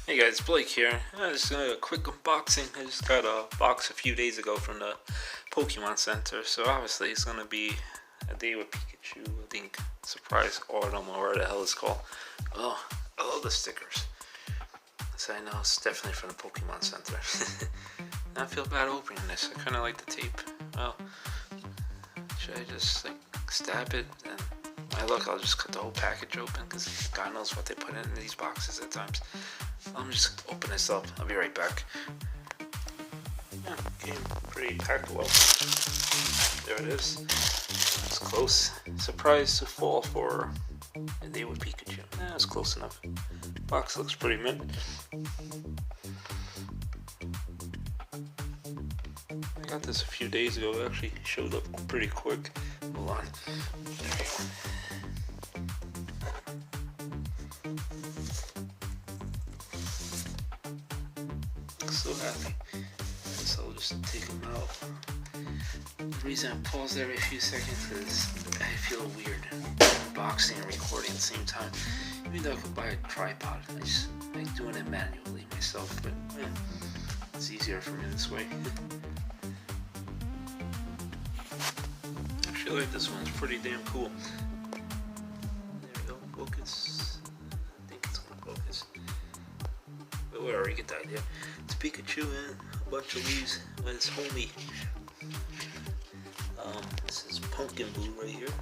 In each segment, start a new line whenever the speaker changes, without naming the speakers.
Hey guys, Blake here. Just a quick unboxing. I just got a box a few days ago from the Pokemon Center. So obviously it's gonna be a day with Pikachu. I think surprise autumn or whatever the hell it's called. Oh, I love the stickers. So I know it's definitely from the Pokemon Center. I feel bad opening this. I kind of like the tape. Well, should I just like stab it? And my luck, I'll just cut the whole package open because God knows what they put in these boxes at times. Let me just open this up. I'll be right back. Yeah, came pretty packed well. There it is. It's close. Surprise to fall for a day with Pikachu. Yeah, it's close enough. Box looks pretty mint. I got this a few days ago. It actually showed up pretty quick. Hold on. There we go. So happy. So I'll just take them out. The reason I pause every few seconds is I feel weird unboxing and recording at the same time. Even though I could buy a tripod, I just like doing it manually myself, but it's easier for me this way. I actually like this one, it's pretty damn cool. There we go, focus. I think it's gonna focus. But whatever, you get the idea. It's Pikachu and a bunch of leaves with his homie. This is Pumpkin Blue right here.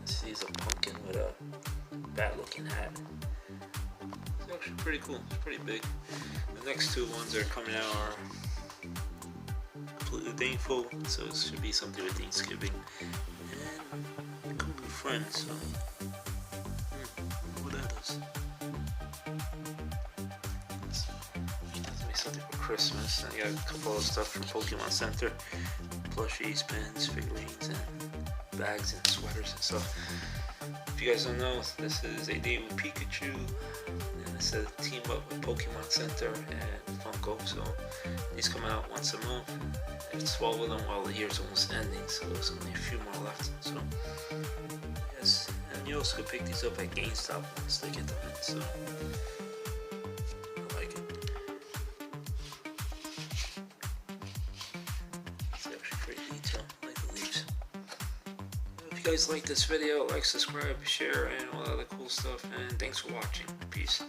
This is a pumpkin with a bat-looking hat. It's actually pretty cool. It's pretty big. The next two ones that are coming out are completely thankful, so it should be something with Thanksgiving. And Kung Fu Friends. So, what that is. Something for Christmas. I got a couple of stuff from Pokemon Center. Plushies, pens, figurines, and bags and sweaters and stuff. If you guys don't know, this is a day with Pikachu. And it's a team up with Pokemon Center and Funko. So these come out once a month. It's 12 of them while the year's almost ending. So there's only a few more left. So yes. And you also can pick these up at GameStop once they get them in. So if you guys like this video, like, subscribe, share, and all that other cool stuff, and thanks for watching. Peace.